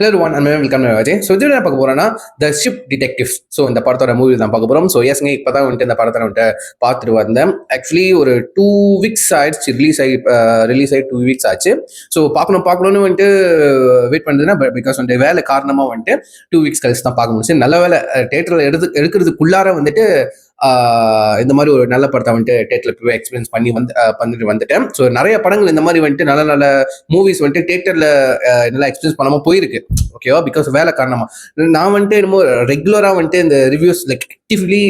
Hello one and welcome Ajay. So இது என்ன பார்க்க போறோம்னா த ஷிப் டிடெக்டிவ்ஸ். ஸோ இந்த படத்தோட மூவி தான் பார்க்க போறோம். ஸோ எஸ்ங்க இப்போதான் வந்துட்டு இந்த படத்தை வந்துட்டு பார்த்துட்டு வந்தேன். ஆக்சுவலி ஒரு 2 weeks ஆயிடுச்சு ரிலீஸ் ஆகி 2 weeks ஆச்சு. ஸோ பார்க்கணும்னு வந்துட்டு வெயிட் பண்ணுறதுன்னா பிகாஸ் வந்துட்டு வேலை காரணமாக வந்துட்டு 2 weeks கழிச்சு தான் பார்க்க முடிச்சு. நல்ல வேலை தேட்டரில் எடுக்கிறதுக்குள்ளார வந்துட்டு இந்த மாதிரி ஒரு நல்ல படத்தை வந்துட்டு தேட்டரில் போய் எக்ஸ்பீரியன்ஸ் பண்ணிட்டு வந்துட்டேன். ஸோ நிறைய படங்கள் இந்த மாதிரி வந்துட்டு நல்ல நல்ல மூவிஸ் வந்துட்டு தேட்டரில் நல்லா எக்ஸ்பீரியன்ஸ் பண்ணாமல் போயிருக்கு. ஓகேவா, பிகாஸ் வேலை காரணமா நான் வந்துட்டு என்னமோ ரெகுலரா வந்துட்டு இந்த ரிவ்யூஸ் ஆக்டிவ்லி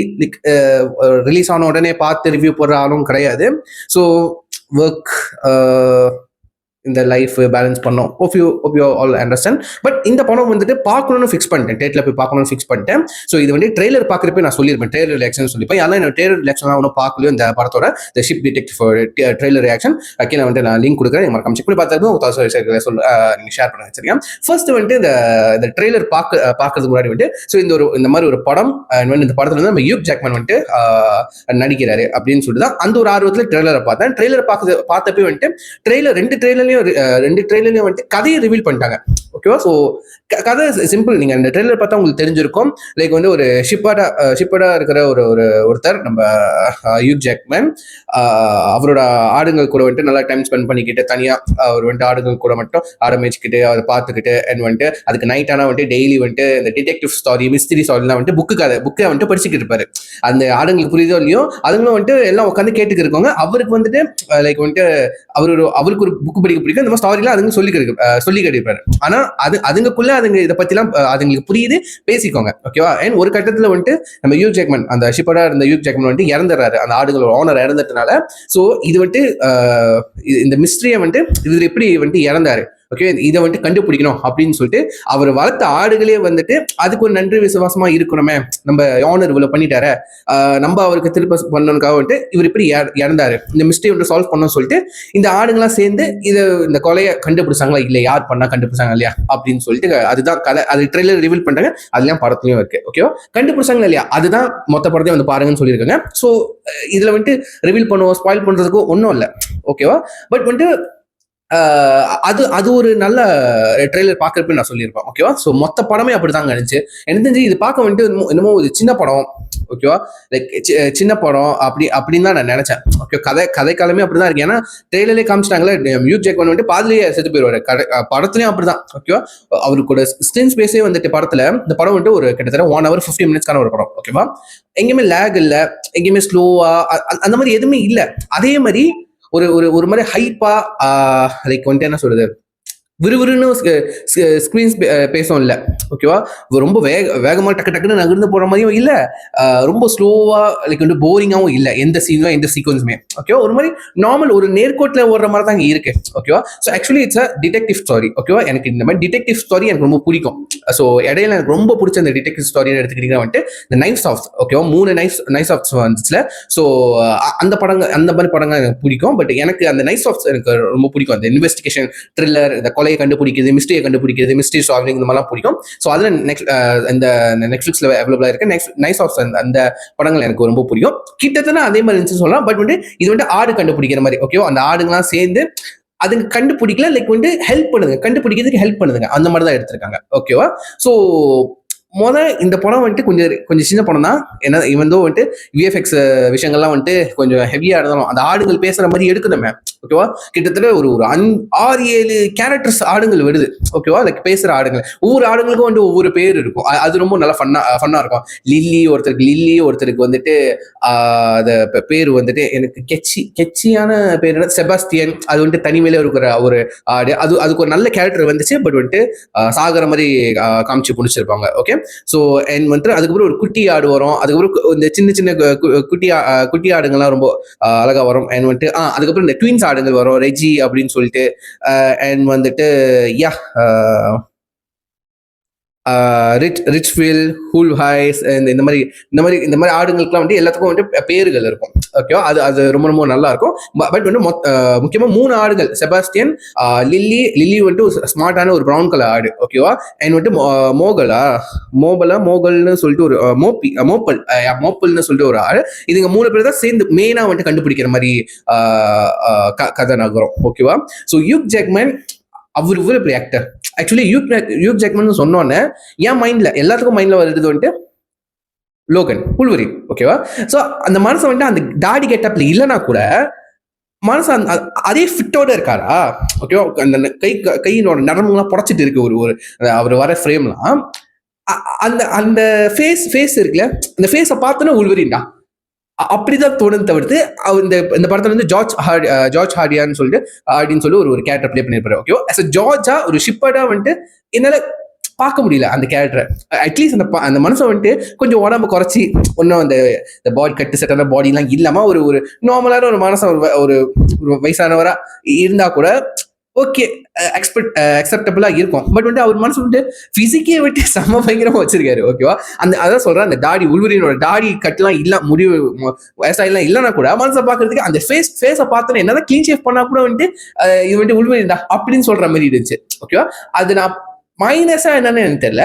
ரிலீஸ் ஆன உடனே பார்த்து ரிவ்யூ போடுற ஆளும் கிடையாது. ஸோ ஒர்க் இந்த லைஃப் பேலன்ஸ் பண்ணோம். hope you all understand. But இந்த படம் வந்துட்டு பார்க்கணும்னு ஃபிக்ஸ் பண்ணிட்டேன், தேட்டரில் போய் பார்க்கணும்னு ஃபிக்ஸ் பண்ணிட்டேன். ஸோ இது வந்து ட்ரெய்லர் பார்க்குறப்ப நான் சொல்லியிருப்பேன், ட்ரெய்லர் ரியாக்ஷன் சொல்லிப்பேன். அதெல்லாம் என்ன ட்ரெய்லர் ரியாக்ஷன்லாம் ஒன்றும் பார்க்கலையோ இந்த படத்தோட the ship detective trailer reaction கீழே வந்துட்டு நான் லிங்க் கொடுக்குறேன். மறக்காம செக் பண்ணி பார்த்தாலும் நீங்கள் ஷேர் பண்ணுங்க, சரியா? ஃபர்ஸ்ட் வந்துட்டு இந்த ட்ரெய்லர் பார்க்கறதுக்கு முன்னாடி வந்துட்டு ஸோ இந்த மாதிரி ஒரு படம் இந்த படத்துல வந்து நம்ம ஹியூக் ஜாக்மன் வந்துட்டு நடிக்கிறாரு அப்படின்னு சொல்லிட்டு தான் அந்த ஒரு ஆர்வத்தில் ட்ரெய்லரை பார்த்தேன். ட்ரெய்லர் பார்த்தப்பே வந்துட்டு ரெண்டு ட்ரெய்லர்லயும் வந்துட்டு கதையை ரிவீல் பண்ணிட்டாங்க. ஓகேவா, ஸோ கதை சிம்பிள். நீங்க இந்த ட்ரெய்லர் பார்த்தா உங்களுக்கு தெரிஞ்சிருக்கும். லைக் வந்து ஒரு ஷிப்பர்டா இருக்கிற ஒருத்தர் நம்ம ஹியூக் ஜாக்மன் அவரோட ஆடுங்கள் கூட வந்துட்டு நல்லா டைம் ஸ்பெண்ட் பண்ணிக்கிட்டு தனியா அவர் வந்துட்டு ஆடுங்கள் கூட மட்டும் ஆரம்பிச்சுக்கிட்டு அதை பார்த்துக்கிட்டு அண்ட் வந்துட்டு அதுக்கு நைட் ஆனால் வந்துட்டு டெய்லி வந்துட்டு இந்த டிடெக்டிவ் ஸ்டாரி மிஸ்திரி ஸ்டாரிலாம் வந்துட்டு புக்கை வந்துட்டு படிச்சுக்கிட்டு இருப்பாரு. அந்த ஆடுங்களுக்கு புரியுதோ இல்லையோ அதுங்களும் வந்துட்டு எல்லாம் உட்காந்து கேட்டுக்கு இருக்கவங்க. அவருக்கு வந்துட்டு லைக் வந்துட்டு அவருக்கு ஒரு புக்கு படிக்க பிடிக்கும். இந்த மாதிரி ஸ்டாரிலாம் அதுங்க சொல்லி கேட்டிருப்பாரு. ஆனா அதுங்களுக்குள்ள அதுங்க இதை பத்திலாம் அதுங்களுக்கு புரியுது, பேசிக்கோங்க. ஓகேவா, அண்ட் ஒரு கட்டத்துல வந்துட்டு நம்ம ஹியூக் ஜாக்மன் அந்த ஷிப்பரா இருந்த ஹியூக் ஜாக்மன் வந்துட்டு இறந்துறாரு, அந்த ஆடுகளோட ஓனர் இறந்துட்டனால. ஸோ இது வந்துட்டு இந்த மிஸ்ட்ரியை வந்துட்டு இவர் எப்படி வந்துட்டு இறந்தாரு, ஓகே, இதை வந்துட்டு கண்டுபிடிக்கணும் அப்படின்னு சொல்லிட்டு அவர் வளர்த்த ஆடுகளே வந்துட்டு அதுக்கு ஒரு நன்றி விசுவாசமா இருக்கணுமே, நம்ம ஓனர் இவ்வளவு பண்ணிட்டாரு, நம்ம அவருக்கு திருப்ப பண்ணணுக்காக வந்துட்டு இவர் இப்படி இறந்தாரு, இந்த மிஸ்டேக் வந்து சால்வ் பண்ணணும்னு சொல்லிட்டு இந்த ஆடுங்களாம் சேர்ந்து இந்த கொலையை கண்டுபிடிச்சாங்களா இல்ல, யார் பண்ணா கண்டுபிடிச்சாங்க இல்லையா அப்படின்னு சொல்லிட்டு அதுதான் கதை. அது ட்ரெய்லர் ரிவீல் பண்றாங்க, அதுலயும் படத்துலயும் இருக்கு. ஓகேவா, கண்டுபிடிச்சாங்களா இல்லையா அதுதான் மொத்த படத்தையும் வந்து பாருங்கன்னு சொல்லியிருக்காங்க. ஸோ இதுல வந்துட்டு ரிவீல் பண்ணுவோம், ஸ்பாயில் பண்றதுக்கும் ஒன்றும் இல்லை. ஓகேவா, பட் வந்துட்டு அது ஒரு நல்ல ட்ரெய்லர் பார்க்கறப்ப நான் சொல்லியிருப்பேன். ஓகேவா, ஸோ மொத்த படமே அப்படிதாங்க இருந்துச்சு. எனக்கு தெரிஞ்சு இது பார்க்க வந்துட்டு என்னமோ ஒரு சின்ன படம். ஓகேவா, லைக் சின்ன படம் அப்படின்னு தான் நான் நினைச்சேன். ஓகே, கதைக்காலமே அப்படிதான் இருக்கு. ஏன்னா ட்ரெய்லர்லேயே காமிச்சிட்டாங்களே ஹியூக் ஜாக்மன் வந்துட்டு பாதிலேயே செத்து போயிடுவாரு. படத்துலயும் அப்படிதான். ஓகேவா, அவருக்கு ஸ்கிரீன் ஸ்பேஸே வந்துட்டு படத்துல இந்த படம் வந்துட்டு ஒரு கிட்டத்தட்ட 1 hour 50 minutes ஒரு படம். ஓகேவா, எங்கேயுமே லேக் இல்லை, எங்கேயுமே ஸ்லோவா அந்த மாதிரி எதுவுமே இல்லை. அதே மாதிரி ஒரு மாதிரி ஹைப்பா லைக் வந்துட்டு என்ன சொல்றது, விறுவிறுன்னு ஸ்கிரீன் பேசும் இல்லை. ஓகேவா, ரொம்ப வேகமா டக்குன்னு நகர்ந்து போற மாதிரியும் இல்லை, ரொம்ப ஸ்லோவா லைக் வந்து போரிங்காகவும் இல்லை, எந்த சீக்வன்ஸுமே. ஓகேவா, ஒரு மாதிரி நார்மல் ஒரு நேர்கோட்டில் ஓடுற மாதிரி தான் இருக்கு. ஓகேவா, so actually it's a detective story. ஓகேவா, எனக்கு இந்த மாதிரி டிடெக்டிவ் ஸ்டாரி எனக்கு ரொம்ப பிடிக்கும். ஸோ இடையில எனக்கு ரொம்ப பிடிச்ச இந்த டிடெக்டிவ் ஸ்டாரின்னு எடுத்துக்கிட்டீங்கன்னா வந்துட்டு இந்த நைஃப்ஸ் ஆஃப். ஓகேவா, 3 நைஃப்ஸ் ஆஃப்ஸ் வந்துச்சுல. ஸோ அந்த மாதிரி படங்கள் எனக்கு பிடிக்கும். பட் எனக்கு அந்த நைஃப்ஸ் ஆஃப்ஸ் எனக்கு ரொம்ப பிடிக்கும். அந்த இன்வெஸ்டிகேஷன் த்ரில்லர், இந்த கொலையை கண்டுபிடிக்கிறது, மிஸ்டரியை கண்டுபிடிக்கிறது, மிஸ்டரி சால்விங், இந்த மாதிரிலாம் பிடிக்கும். ஸோ அதில் இந்த நெட்ஃபிளிக்ஸ்ல அவைலபிளா இருக்கு நைஸ் ஆஃப். அந்த படங்கள் எனக்கு ரொம்ப பிடிக்கும். கிட்டத்தட்ட அதே மாதிரி இருந்துச்சு சொல்லலாம். பட் வந்து இது வந்து ஆடு கண்டுபிடிக்கிற மாதிரி. ஓகேவா, அந்த ஆடுங்களாம் சேர்ந்து அதுங்க கண்டுபிடிக்கல, லைக் வந்து ஹெல்ப் பண்ணுதுங்க, கண்டுபிடிக்கிறதுக்கு ஹெல்ப் பண்ணுதுங்க, அந்த மாதிரி தான் எடுத்திருக்காங்க. ஓகேவா, ஸோ இந்த படம் வந்துட்டு கொஞ்சம் சின்ன படம் தான். ஏன்னா இவன் வந்துட்டு விஎஃப்எக்ஸ் விஷயங்கள்லாம் வந்துட்டு கொஞ்சம் ஹெவியா இருந்தாலும் அந்த ஆடுகள் பேசுற மாதிரி எடுக்கணுமே. ஓகேவா, கிட்டத்தட்ட ஒரு 6-7 கேரக்டர்ஸ் ஆடுங்கள் வருது. ஓகேவா, லைக் பேசுற ஆடுங்கள், ஒவ்வொரு ஆடுங்களுக்கும் வந்துட்டு ஒவ்வொரு பேர் இருக்கும். அது ரொம்ப நல்லா ஃபன்னா இருக்கும். ஒருத்தருக்கு வந்துட்டு பேர் வந்துட்டு எனக்கு கெச்சியான பேர் செபாஸ்டியன். அது வந்துட்டு தனிமையில இருக்கிற ஒரு ஆடு. அதுக்கு ஒரு நல்ல கேரக்டர் வந்துச்சு. பட் வந்துட்டு சாகர மாதிரி காமிச்சு பிடிச்சிருப்பாங்க. ஓகே, ஸோ அண்ட் வந்துட்டு அதுக்கப்புறம் ஒரு குட்டி ஆடு வரும். அதுக்கப்புறம் இந்த சின்ன குட்டி ஆடுங்கள்லாம் ரொம்ப அழகா வரும். அண்ட் வந்துட்டு அதுக்கப்புறம் இந்த ட்வின்ஸ் ஆடுங்கள் வரும், ரெஜி அப்படின்னு சொல்லிட்டு. அண்ட் வந்துட்டு ரிச்வில், ஹூல் ஹைஸ், இந்த மாதிரி ஆடுங்களுக்குலாம் வந்து எல்லாத்துக்கும் வந்துட்டு பேர்கள் இருக்கும். ஓகேவா, அது ரொம்ப ரொம்ப நல்லா இருக்கும். பட் வந்து முக்கியமா 3 ஆடுகள், செபாஸ்டியன், லில்லி வந்துட்டு ஸ்மார்ட்டான ஒரு ப்ரௌன் கலர் ஆடு. ஓகேவா, அண்ட் வந்துட்டு மோகல்னு சொல்லிட்டு ஒரு மோப்பல்னு சொல்லிட்டு ஒரு ஆடு. இதுங்க 3 பேர் தான் சேர்ந்து மெயினா வந்துட்டு கண்டுபிடிக்கிற மாதிரி கதை நகரும். ஓகேவா, ஸோ ஹியூக் ஜாக்மன் அவர் இவ்வளவு பெரிய ஆக்டர். ஆக்சுவலி யூக் ஜாக்மன் சொன்னோன்னே என் மைண்ட்ல எல்லாத்துக்கும் மைண்ட்ல வருது வந்துட்டு லோகன் புல்வரி. ஓகேவா? ஸோ அந்த மனசை வந்துட்டு அந்த டாடி கெட்டப்ல இல்லைன்னா கூட மனசு அதே ஃபிட்டோட இருக்காரா? ஓகேவா? அந்த கையினோட நரம்புலாம் புடச்சிட்டு இருக்கு ஒரு ஒரு அவர் வர ஃப்ரேம்லாம். அந்த அந்த ஃபேஸ் இருக்குல்ல, அந்த ஃபேஸை பார்த்தோன்னா உள்வரின்டா அப்படிதான் தோணுது தவிர்த்து இந்த இந்த படத்துல வந்து ஜார்ஜ் ஹார்டியான்னு சொல்லிட்டு அப்படின்னு சொல்லி ஒரு கேரக்டர் பிளே பண்ணிருப்பாரு. ஓகே, அஸ் அ ஜார்ஜா ஒரு ஷிப்பர்டா வந்துட்டு என்னால பார்க்க முடியல அந்த கேரக்டரை. அட்லீஸ்ட் அந்த மனசை வந்துட்டு கொஞ்சம் உடம்பு குறைச்சி ஒன்றும் அந்த பாடி கட்டு செட்டான பாடி எல்லாம் இல்லாம ஒரு ஒரு நார்மலான ஒரு மனசை ஒரு வயசானவரா இருந்தா கூட ஓகே அக்செப்டபிளா இருக்கும். பட் வந்து அவர் மனசு வந்து பிசிக்கே விட்டு செம்ம பயங்கரமா வச்சிருக்காரு. ஓகேவா? அந்த அதான் சொல்றேன், அந்த தாடி உள்வரினோட தாடி கட்டுலாம் இல்ல, முடிவு வயசாயெல்லாம் இல்லைன்னா கூட மனசை பாக்குறதுக்கு அந்த ஃபேஸை பார்த்தோன்னா என்னதான் கிளீன் ஷேவ் பண்ணா கூட வந்துட்டு இது வந்துட்டு உள்வரின்டா அப்படின்னு சொல்ற மாதிரி இருந்துச்சு. ஓகேவா? அது நான் மைனஸா என்னன்னு எனக்கு தெரியல.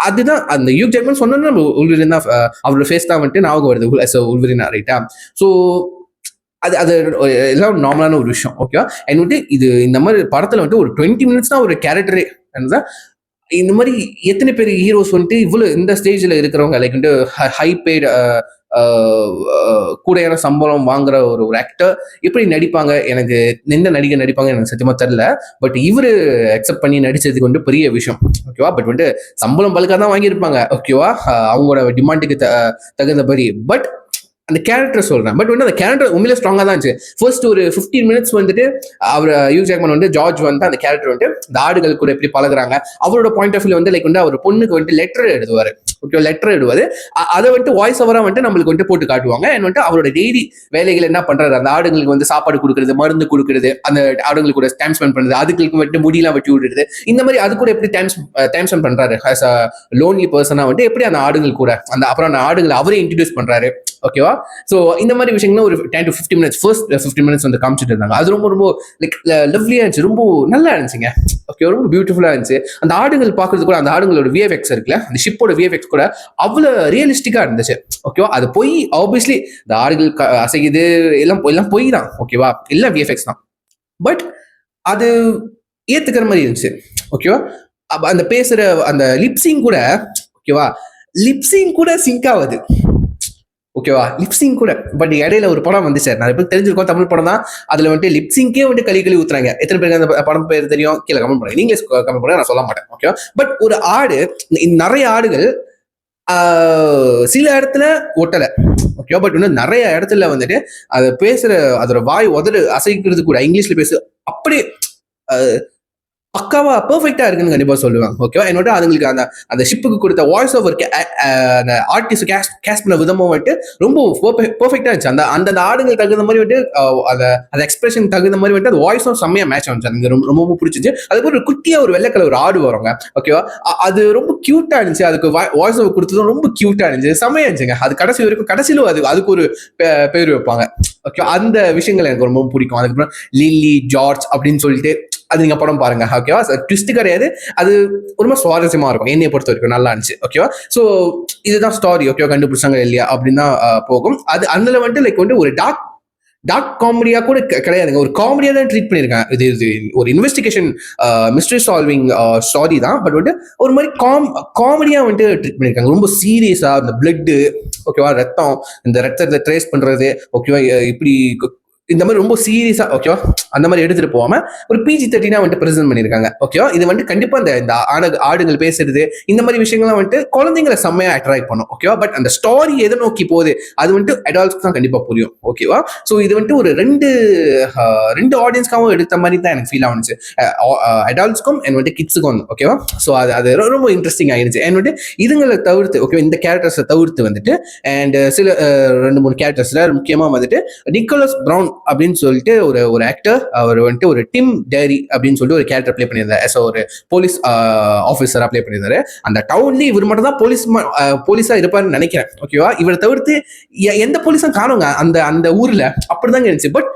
அதுதான் அந்த யூக் ஜாக்மன் சொன்னா உள்வரின் தான், அவரோட ஃபேஸ் தான் வந்துட்டு ஞாபகம் வருது உள்வரினா, ரைட்டா? ஸோ அது அது எல்லாம் நார்மலான ஒரு விஷயம். ஓகேவா? அண்ட் வந்துட்டு இது இந்த மாதிரி படத்துல வந்துட்டு ஒரு 20 மினிட்ஸ் தான் ஒரு கேரக்டரே. இந்த மாதிரி எத்தனை பேர் ஹீரோஸ் வந்துட்டு இவ்வளவு இந்த ஸ்டேஜ்ல இருக்கிறவங்க லைக் வந்து ஹை பெய்ட் கூடையான சம்பளம் வாங்குற ஒரு ஆக்டர் எப்படி நடிப்பாங்க, எனக்கு எந்த நடிகை நடிப்பாங்க எனக்கு சத்தியமா தெரியல. பட் இவரு அக்செப்ட் பண்ணி நடிச்சதுக்கு வந்து பெரிய விஷயம். ஓகேவா? பட் வந்து சம்பளம் பல்கா தான் வாங்கியிருப்பாங்க. ஓகேவா? அவங்களோட டிமாண்டுக்கு தகுந்தபடி. பட் அந்த கேரக்டர் சொல்றேன். பட் வந்து அந்த கேரக்டர் உண்மையிலே ஸ்ட்ராங்கா தான் இருந்துச்சு. ஃபர்ஸ்ட் ஒரு 15 மினிட்ஸ் வந்துட்டு அவர் யூக் ஜாக்மன் வந்து ஜார்ஜ் வந்து அந்த கேரக்டர் வந்து இந்த ஆடுகள் கூட எப்படி பழகுறாங்க, அவரோட பாயிண்ட் ஆஃப் வியூ வந்து லைக் வந்து அவர் பொண்ணுக்கு வந்து லெட்டர் எழுதுவாரு. ஓகே, லெட்டர் எழுதுவாரு. அதை வந்துட்டு வாய்ஸ் ஓவரா வந்துட்டு நம்மளுக்கு வந்துட்டு போட்டு காட்டுவாங்க. அண்ட் வந்துட்டு அவரோட டெய்லி வேலைகள் என்ன பண்றாரு, அந்த ஆடுங்களுக்கு வந்து சாப்பாடு கொடுக்குறது, மருந்து கொடுக்குறது, அந்த ஆடுங்களுக்கு கூட டைம் ஸ்பெண்ட் பண்றது, அதுக்கு வந்துட்டு முடியெல்லாம் வெட்டி விடுறது, இந்த மாதிரி அது கூட எப்படி டைம் ஸ்பெண்ட் பண்றாரு ஆஸ் அ லோன்லி பர்சனா வந்து எப்படி அந்த ஆடுகள் கூட அப்புறம் அந்த ஆடுகளை அவரே இன்ட்ரடியூஸ் பண்றாரு. ஓகேவா? ஸோ இந்த மாதிரி விஷயங்களும் ஒரு 10 to 15 மினிட்ஸ் ஃபர்ஸ்ட் 15 மினிட்ஸ் வந்து காமிச்சிட்டு இருந்தாங்க. அது ரொம்ப ரொம்ப லைக் லவ்லியா இருந்துச்சு, ரொம்ப நல்லா இருந்துச்சுங்க. ஓகே, ரொம்ப பியூட்டிஃபுல்லா இருந்துச்சு. அந்த ஆடுகள் பார்க்கறது கூட, அந்த ஆடுகளோட விஎஃப்எக்ஸ் இருக்குல்ல, அந்த ஷிப்போட விஎஃப்எக்ஸ் கூட அவ்வளவு ரியலிஸ்டிக்கா இருந்துச்சு. ஓகேவா? அது போய் ஆப்வியஸ்லி இந்த ஆடுகள் அசைக்குது எல்லாம் பொய் தான். ஓகேவா? எல்லாம் விஎஃப்எக்ஸ் தான். பட் அது ஏத்துக்கிற மாதிரி இருந்துச்சு. ஓகேவா? அந்த பேசுற அந்த லிப்சிங் கூட, ஓகேவா, லிப்சிங் கூட சிங்க் ஆகுது. ஓகேவா? லிப்சிங் கூட. பட் இடையில ஒரு படம் வந்து சார் நிறைய பேர் தெரிஞ்சிருக்கோம், தமிழ் படம் தான். அதுல வந்துட்டு லிப்சிங்கே வந்து கழி ஊத்துறாங்க. எத்தனை பேருக்கு அந்த படம் பேர் தெரியும் கீழே கமெண்ட் பண்ணுங்க. நீங்க கமெண்ட் பண்ணுங்க, நான் சொல்ல மாட்டேன். ஓகேவா? பட் ஒரு ஆடு, நிறைய ஆடுகள் சில இடத்துல ஒட்டலை. ஓகேவா? பட் வந்து நிறைய இடத்துல வந்துட்டு அதை பேசுற அதோட வாய் உதடு அசைக்கிறது கூட இங்கிலீஷ்ல பேசு அப்படியே பக்காவா பெர்ஃபெக்டா இருக்குன்னு கண்டிப்பா சொல்லுவேன். ஓகேவா? என்னோட அதுங்களுக்கு அந்த அந்த ஷிப்புக்கு கொடுத்த வாய்ஸ் ஓவர் அந்த ஆர்டிஸ்ட் கேஸ்ட் பண்ண விதமும் வந்துட்டு ரொம்ப பெர்ஃபெக்டா இருந்துச்சு. அந்த அந்த ஆடுகள் தகுந்த மாதிரி வந்துட்டு அந்த எக்ஸ்பிரஷன் தகுந்த மாதிரி வந்துட்டு அது வாய்ஸும் செம்மையா மேட்ச் ஆச்சு. எனக்கு ரொம்ப ரொம்ப பிடிச்சிச்சு. அதுக்கு ஒரு குட்டியா ஒரு வெள்ளை கலர் ஒரு ஆடு வருங்க. ஓகேவா? அது ரொம்ப கியூட்டா இருந்துச்சு. அதுக்கு வாய்ஸ் ஓவர் கொடுத்ததும் ரொம்ப கியூட்டா இருந்துச்சு, செம்மையா இருந்துச்சுங்க. அது கடைசி வரைக்கும், கடைசியிலும் அதுக்கு ஒரு பேர் வைப்பாங்க. ஓகே, அந்த விஷயங்கள் எனக்கு ரொம்ப பிடிக்கும். அதுக்கப்புறம் லில்லி ஜார்ஜ் அப்படின்னு சொல்லிட்டு அது நீங்க படம் பாருங்க. ஓகேவா? ட்விஸ்ட் கிடையாது, அது ரொம்ப சுவாரஸ்யமா இருக்கும். என்னைய பொறுத்த வரைக்கும் நல்லா இருந்துச்சு. ஓகேவா? ஸோ இதுதான் ஸ்டாரி. ஓகேவா? கண்டுபிடிச்சாங்க இல்லையா அப்படின்னு தான் போகும். அது அதுல வந்துட்டு லைக் வந்து ஒரு டார்க் காமெடியா கூட கிடையாதுங்க, ஒரு காமெடியா தான் ட்ரீட் பண்ணியிருக்கேன். இது ஒரு இன்வெஸ்டிகேஷன் மிஸ்ட்ரி சால்விங் ஸ்டாரி தான். பட் வந்துட்டு ஒரு மாதிரி காமெடியா வந்துட்டு ட்ரீட் பண்ணியிருக்காங்க. ரொம்ப சீரியஸா இந்த பிளட்டு, ஓகேவா, ரத்தம், இந்த ரத்தத்தை ட்ரேஸ் பண்றது, ஓகேவா, இப்படி இந்த மாதிரி ரொம்ப சீரியஸா, ஓகேவா, அந்த மாதிரி எடுத்துட்டு போகாம ஒரு PG-13 வந்துட்டு பிரசன்ட் பண்ணிருக்காங்க. ஓகேவா? இது வந்து கண்டிப்பா இந்த ஆடுகள் பேசுறது இந்த மாதிரி விஷயங்கள்லாம் வந்துட்டு குழந்தைங்களை செம்மையா அட்ராக்ட் பண்ணும். ஓகேவா? பட் அந்த ஸ்டாரி எதை நோக்கி போகுது அது வந்துட்டு அடால்ட்ஸ்க்கு தான் கண்டிப்பா புரியும். ஓகேவா? ஸோ இது வந்துட்டு ஒரு ரெண்டு ஆடியன்ஸ்க்காகவும் எடுத்த மாதிரி தான் எனக்கு ஃபீல் ஆனிச்சு. அடால்ட்ஸ்க்கும் அண்ட் வந்துட்டு கிட்ஸுக்கும். ஓகேவா? ஸோ அது ரொம்ப இன்ட்ரெஸ்டிங் ஆயிருச்சு. அண்ட் வந்துட்டு இதுங்களை தவிர்த்து, ஓகே, இந்த கேரக்டர்ஸை தவிர்த்து வந்துட்டு அண்ட் சில 2-3 கேரக்டர்ஸ்ல முக்கியமா வந்துட்டு நிக்கோலஸ் பிரவுன் அப்படின்னு சொல்லிட்டு ஒரு ஆக்டர், அவர் வந்துட்டு ஒரு டிம் டேரி அப்படின்னு சொல்லிட்டு ஒரு கேரக்டர் பிளே பண்ணியிருந்தாரு. ஒரு போலீஸ் ஆஃபீஸரா பிளே பண்ணியிருந்தாரு. அந்த டவுன்ல இவர் மட்டும் தான் போலீஸா இருப்பாருன்னு நினைக்கிறேன். ஓகேவா? இவரை தவிர்த்து எந்த போலீஸும் காணுங்க அந்த ஊர்ல. அப்படிதாங்க இருந்துச்சு. பட்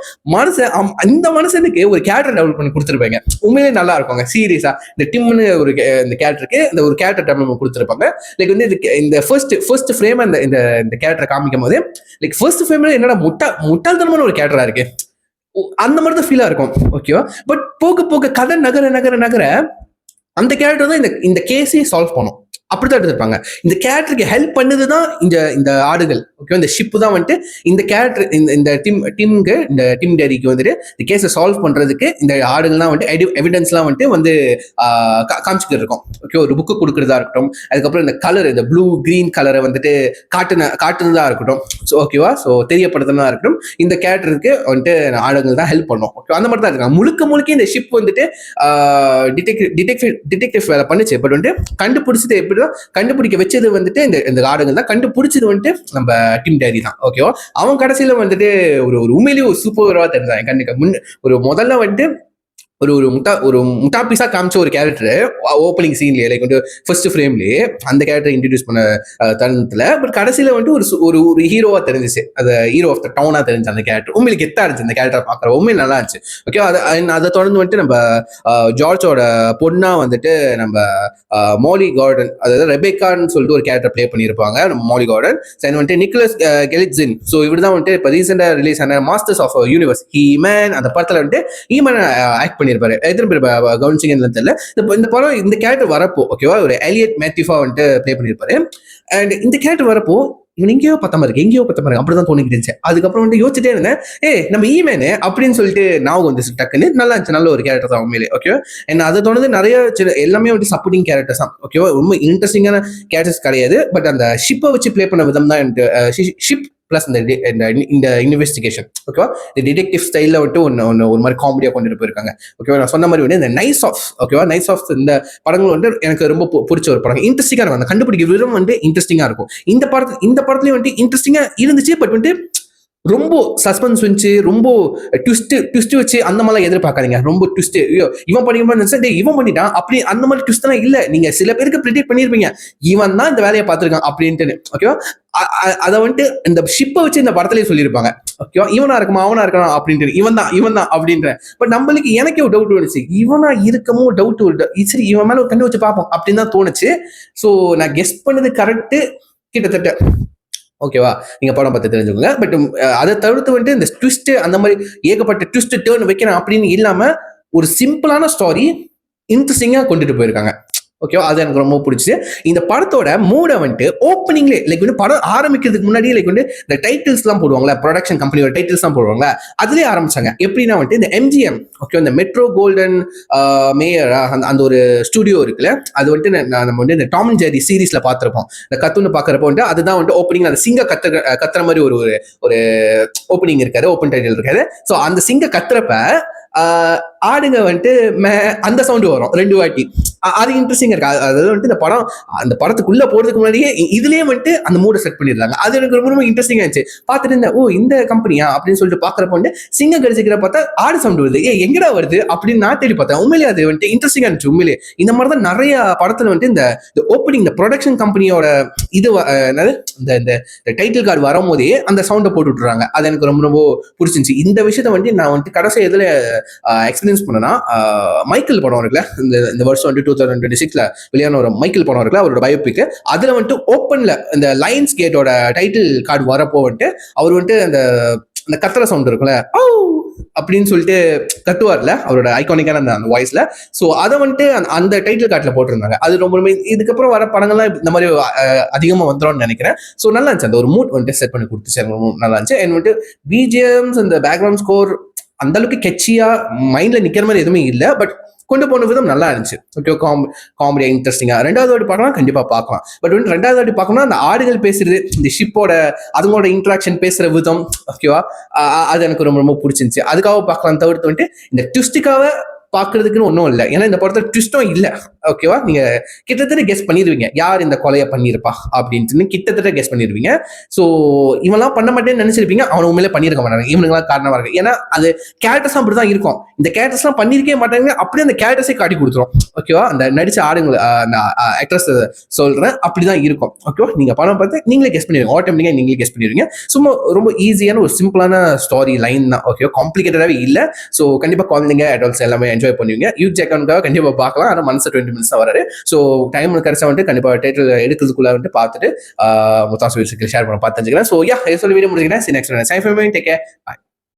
இந்த மனுஷனுக்கு ஒரு கேரக்டர் டெவலப் பண்ணி கொடுத்துருப்பாங்க. உண்மையிலே நல்லா இருக்குங்க. சீரியஸா இந்த டிம்னு இந்த கேரக்டருக்கு இந்த ஒரு கேரக்டர் டெவலப் கொடுத்துருப்பாங்க. லைக் வந்து இந்த ஃபர்ஸ்ட் ஃப்ரேம் இந்த கேரக்டரை காமிக்கும் போது லைக் ஃபர்ஸ்ட் ஃப்ரேம்ல என்னடா முட்டாள்தனமான ஒரு கேரக்டரா இருக்கு, அந்த மாதிரி தான் ஃபீலா இருக்கும். ஓகேவா? பட் போக போக கதை நகர அந்த கேரக்டர் தான் இந்த கேஸையும் சால்வ் பண்ணும். அப்படித்தான் எடுத்திருப்பாங்க. இந்த கேரக்டருக்கு ஹெல்ப் பண்ணதுதான் இந்த இந்த ஆடுகள். ஓகே, இந்த ஷிப் தான் வந்துட்டு இந்த கேரக்டர் இந்த டீமுக்கு இந்த டீம் டேரிக்கு வந்துட்டு இந்த கேஸை சால்வ் பண்றதுக்கு இந்த ஆடுகள்லாம் வந்துட்டு எவிடன்ஸ்லாம் வந்துட்டு வந்து காமிச்சுக்கிட்டு இருக்கோம். ஓகே, ஒரு புக்கு கொடுக்குறதா இருக்கட்டும், அதுக்கப்புறம் இந்த கலர், இந்த ப்ளூ கிரீன் கலரை வந்துட்டு காட்டுனதா இருக்கட்டும், ஸோ ஓகேவா, ஸோ தெரியப்படுத்துனதா இருக்கட்டும், இந்த கேரக்டருக்கு வந்துட்டு ஆடுகள் தான் ஹெல்ப் பண்ணும். ஓகே, அந்த மாதிரி தான் இருக்காங்க. முழுக்க இந்த ஷிப் வந்துட்டு டிடெக்டிவ் வேலை பண்ணுச்சு. பட் வந்துட்டு கண்டுபிடிச்சது எப்படி கண்டுபிடிக்க வச்சது வந்துட்டு இந்த ஆடுகள் தான். கண்டுபிடிச்சது வந்துட்டு நம்ம டீம் டேரி தான். ஓகேவா, அவன் கடைசியில வந்துட்டு ஒரு உண்மையிலேயே ஒரு சூப்பர் ஹீரோவா தெரிஞ்சாங்க. கண்டிப்பா ஒரு முதல்ல வந்துட்டு ஒரு முட்டாபீஸா காமிச்ச ஒரு கேரக்டர் ஓப்பனிங் சீன்லயே, லைக் வந்து ஃபர்ஸ்ட் ஃப்ரேம்லயே அந்த கேரக்டர் இன்ட்ரடியூஸ் பண்ண தருணத்துல, பட் கடைசியில வந்துட்டு ஒரு ஹீரோவா தெரிஞ்சிச்சு. அது ஹீரோ ஆஃப் த டவுனா தெரிஞ்சு அந்த கேரக்டர் உண்மையில கெத்தா இருந்துச்சு. அந்த கேரக்டர் பாக்குற உண்மையில நல்லா இருந்துச்சு. ஓகே, அதை தொடர்ந்து வந்துட்டு நம்ம ஜார்ஜோட பொண்ணா வந்துட்டு நம்ம மோலி கார்டன், அதாவது ரெபேக்கான்னு சொல்லிட்டு ஒரு கேரக்டர் பிளே பண்ணியிருப்பாங்க நம்ம மோலி கார்டன். வந்துட்டு நிக்கோலஸ் கெலிட்ஸின். ஸோ இவர் தான் வந்துட்டு இப்போ ரீசெண்டா ரிலீஸ் ஆன மாஸ்டர்ஸ் ஆஃப் யூனிவர்ஸ் ஹீமேன் அந்த படத்துல வந்துட்டு ஹீமேன் ஆக்ட் பண்ணியிருப்பாரு. எத்தனை பேர் கவனிச்சிங்கன்னு தெரியல. இந்த படம் இந்த கேரக்டர் வரப்போ ஓகேவா, ஒரு எலியட் மேத்யூஃபா வந்துட்டு பிளே பண்ணியிருப்பாரு. அண்ட் இந்த கேரக்டர் வரப்போ இவன் எங்கேயோ பத்தமா இருக்கு அப்படிதான் தோணிக்கிட்டு இருந்துச்சு. அதுக்கப்புறம் வந்து யோசிச்சுட்டே இருந்தேன், நம்ம ஈமேனு அப்படின்னு சொல்லிட்டு ஞாபகம் வந்துச்சு டக்குன்னு. நல்லா இருந்துச்சு, நல்ல ஒரு கேரக்டர் தான் உண்மையிலே. ஓகேவா, என்ன அதை தொடர்ந்து நிறைய எல்லாமே வந்து சப்போர்ட்டிங் கேரக்டர்ஸ் தான். ஓகேவா, ரொம்ப இன்ட்ரெஸ்டிங்கான கேரக்டர்ஸ் கிடையாது. பட் அந்த ஷிப்பை வச்சு பிளே பண்ண விதம் தான் ஷிப் பிளஸ் இந்த இன்வெஸ்டிகேஷன். ஓகேவா, இந்த டிடெக்டிவ் ஸ்டைலில் வந்துட்டு ஒரு மாதிரி காமெடியாக கொண்டுட்டு போயிருக்காங்க. ஓகேவா, நான் சொன்ன மாதிரி வந்து இந்த நைஸ் ஆஃப், ஓகேவா, நைஸ் ஆஃப் இந்த படங்கள் வந்து எனக்கு ரொம்ப பிடிச்ச ஒரு படம். இன்ட்ரெஸ்டிங்காக இருக்கும், அந்த கண்டுபிடிக்க விதம் வந்து இன்ட்ரெஸ்டிங்காக இருக்கும். இந்த படத்துலயும் வந்துட்டு இன்ட்ரெஸ்டிங்காக இருந்துச்சு. பட் வந்துட்டு ரொம்ப சஸ்பென்ஸ் வச்சு, ரொம்ப ட்விஸ்ட் வச்சு அந்த மாதிரிலாம் எதிர்பார்க்காதீங்க. ரொம்ப ட்விஸ்ட், ஐயோ இவன் பண்ணிருப்பான், இவன் பண்ணிட்டான் அப்படி அந்த மாதிரி ட்விஸ்ட் எல்லாம் இல்ல. நீங்க சில பேருக்கு ப்ரெடிக்ட் பண்ணிருப்பீங்க, இவன் தான் இந்த வேலையை பார்த்திருக்கான் அப்படின்ட்டு. ஓகேவா, அதை வந்துட்டு இந்த ஷிப்பை வச்சு இந்த படத்துலயே சொல்லியிருப்பாங்க. ஓகேவா, இவனா இருக்குமா அவனா இருக்கானா அப்படின்ட்டு, இவன் தான் அப்படின்ற. பட் நம்மளுக்கு எனக்கே ஒரு டவுட் வந்துச்சு, இவனா இருக்கமோ டவுட், சரி இவன் மேல ஒரு கண்டு வச்சு பார்ப்போம் அப்படின்னு தான் தோணுச்சு. ஸோ நான் கெஸ் பண்ணது கரெக்ட் கிட்டத்தட்ட. ஓகேவா, நீங்க படம் பார்த்து தெரிஞ்சுக்கோங்க. பட் அதை தவிர்த்து வந்துட்டு இந்த ட்விஸ்ட் அந்த மாதிரி ஏகப்பட்ட ட்விஸ்ட் டேர்ன் வைக்கிறேன் அப்படின்னு இல்லாம ஒரு சிம்பிளான ஸ்டோரி இன்ட்ரெஸ்டிங்கா கொண்டுட்டு போயிருக்காங்க. ஓகேவா, அது எனக்கு ரொம்ப பிடிச்சி. இந்த படத்தோட மூடை வந்துட்டு ஓப்பனிங்லேயே லைக் வந்து படம் ஆரம்பிக்கிறதுக்கு முன்னாடி லைக் வந்து இந்த டைட்டில்ஸ் எல்லாம் போடுவாங்களா, ப்ரொடக்ஷன் கம்பெனியோட டைட்டில்ஸ் எல்லாம் போடுவாங்க, அதுலேயே ஆரம்பிச்சாங்க. எப்படின்னா வந்துட்டு இந்த MGM, ஓகே, இந்த மெட்ரோ கோல்டன் மேயர் அந்த ஒரு ஸ்டுடியோ இருக்குல்ல, அது வந்துட்டு நம்ம வந்து இந்த டாம் அண்ட் ஜெர்ரி சீரீஸ்ல பார்த்துருப்போம். இந்த கத்துன்னு பார்க்குறப்போ வந்துட்டு அதுதான் வந்துட்டு ஓப்பனிங், அந்த சிங்க கத்துற மாதிரி ஒரு ஓப்பனிங் இருக்காது, ஓப்பன் டைட்டில் இருக்காது. ஸோ அந்த சிங்க கத்துறப்ப ஆடுங்க வந்துட்டு அந்த சவுண்டு வரும் 2 வாட்டி. அது இன்ட்ரெஸ்டிங்கா இருக்கு. அதாவது வந்துட்டு இந்த படம் அந்த படத்துக்குள்ள போறதுக்கு முன்னாடியே இதுலயே வந்துட்டு அந்த மூடை செட் பண்ணிடுறாங்க. அது எனக்கு ரொம்ப ரொம்ப இன்ட்ரெஸ்டிங்கா இருந்துச்சு. பார்த்துட்டு இருந்தேன், ஓ இந்த கம்பெனியா அப்படின்னு சொல்லிட்டு பாக்குறப்ப வந்து சிங்கம் கடிச்சிக்கிற பார்த்தா ஆடு சவுண்ட் வருது, எங்கடா வருது அப்படின்னு நான் தேடி பார்த்தேன். உண்மையிலே அது வந்துட்டு இன்ட்ரெஸ்டிங்கா இருந்துச்சு. உண்மையிலே இந்த மாதிரி தான் நிறைய படத்துல வந்துட்டு இந்த ஓப்பனிங், இந்த ப்ரொடக்ஷன் கம்பெனியோட இது இந்த டைட்டில் கார்டு வரும்போதே அந்த சவுண்டை போட்டு விட்டுறாங்க. அது எனக்கு ரொம்ப ரொம்ப பிடிச்சிருந்துச்சு. இந்த விஷயத்த வந்து நான் வந்துட்டு கடைசி இதுல எக்ஸ்பீரியன்ஸ் பண்ணனா, மைக்கேல் படம் இருக்குல்ல, இந்த வருஷம் வந்து 2026 வெளியான ஒரு மைக்கேல் படம் இருக்குல்ல, அவரோட பயோபிக், அதுல வந்துட்டு ஓப்பன்ல இந்த லைன்ஸ் கேட்டோட டைட்டில் கார்டு வரப்போ வந்துட்டு அவர் வந்துட்டு அந்த கத்துற சவுண்ட் இருக்குல்ல, அப்படின்னு சொல்லிட்டு கத்துவார்ல, அவரோட ஐகானிக்கான அந்த வாய்ஸ்ல. ஸோ அதை வந்துட்டு அந்த டைட்டில் கார்டில் போட்டிருந்தாங்க. அது ரொம்ப இதுக்கப்புறம் வர படங்கள்லாம் இந்த மாதிரி அதிகமாக வந்துடும் நினைக்கிறேன். ஸோ நல்லா இருந்துச்சு, அந்த ஒரு மூட் வந்துட்டு செட் பண்ணி கொடுத்துச்சு, நல்லா இருந்துச்சு. அண்ட் வந்துட்டு பிஜிஎம்ஸ், அந்த பேக்ரவுண்ட் ஸ்கோர் அந்த அளவுக்கு கெச்சியா மைண்ட்ல நிக்கிற மாதிரி எதுவுமே இல்லை. பட் கொண்டு போன விதம் நல்லா இருந்துச்சு. ஓகே, காமெடியா இன்ட்ரெஸ்டிங்கா. 2வது வாட்டி பார்க்கலாம், கண்டிப்பா பார்க்கலாம். பட் வந்து 2வது வாட்டி பார்க்கணும்னா அந்த ஆடுகள் பேசுறது, இந்த ஷிப்போட அதுங்களோட இன்ட்ராக்ஷன் பேசுற விதம், ஓகேவா, அது எனக்கு ரொம்ப ரொம்ப பிடிச்சிருந்துச்சு. அதுக்காக பார்க்கலாம். தவிர்த்து வந்துட்டு இந்த ட்விஸ்டுக்காக பாக்குறதுக்குன்னு ஒன்றும் இல்லை. ஏன்னா இந்த படத்துல ட்விஸ்டும் இல்லை. ஓகேவா, நீங்க கிட்டத்தட்ட கெஸ் பண்ணிடுவீங்க யார் இந்த கொலையை பண்ணியிருப்பா அப்படின்ட்டு, கிட்டத்தட்ட கெஸ் பண்ணிடுவீங்க. ஸோ இவெல்லாம் பண்ண மாட்டேன்னு நினைச்சிருப்பீங்க, அவன் உண்மையிலே பண்ணியிருக்க மாட்டாங்க, இவனுங்களாம் காரணமா இருக்கு. ஏன்னா அது கேரக்டர்ஸ் அப்படிதான் இருக்கும். இந்த கேரக்டர்ஸ் எல்லாம் பண்ணிருக்கவே மாட்டாங்க, அப்படியே அந்த கேரக்டர்ஸே காட்டி கொடுத்துரும். ஓகேவா, அந்த நடிச்ச ஆடுங்களை அந்த ஆக்ட்ரஸ் சொல்றேன், அப்படிதான் இருக்கும். ஓகேவா, நீங்க படம் பார்த்து நீங்களே கெஸ் பண்ணிடுவீங்க, ஆட்டோமேட்டிக்கா நீங்களே கெஸ் பண்ணிடுவீங்க. சும்மா ரொம்ப ஈஸியான ஒரு சிம்பிளான ஸ்டோரி லைன் தான். ஓகேவா, காம்ப்ளிகேட்டடாவே இல்லை. ஸோ கண்டிப்பா குழந்தைங்க அடல்ட்ஸ் எல்லாமே என்ஜாய் பண்ணுவீங்க. யூத் அக்கௌண்ட்காக கண்டிப்பா பார்க்கலாம். ஆனால் மனசு 20 minutes தான் வராரு. ஸோ டைம் கிடைச்சா வந்துட்டு கண்டிப்பா டைட்டில் எடுக்கிறதுக்குள்ள வந்துட்டு பார்த்துட்டு முத்தாசு ஷேர் பண்ண பார்த்து தெரிஞ்சுக்கிறேன். ஸோ யா சொல்லி வீடியோ முடிக்கிறேன். Next take care. பாய்.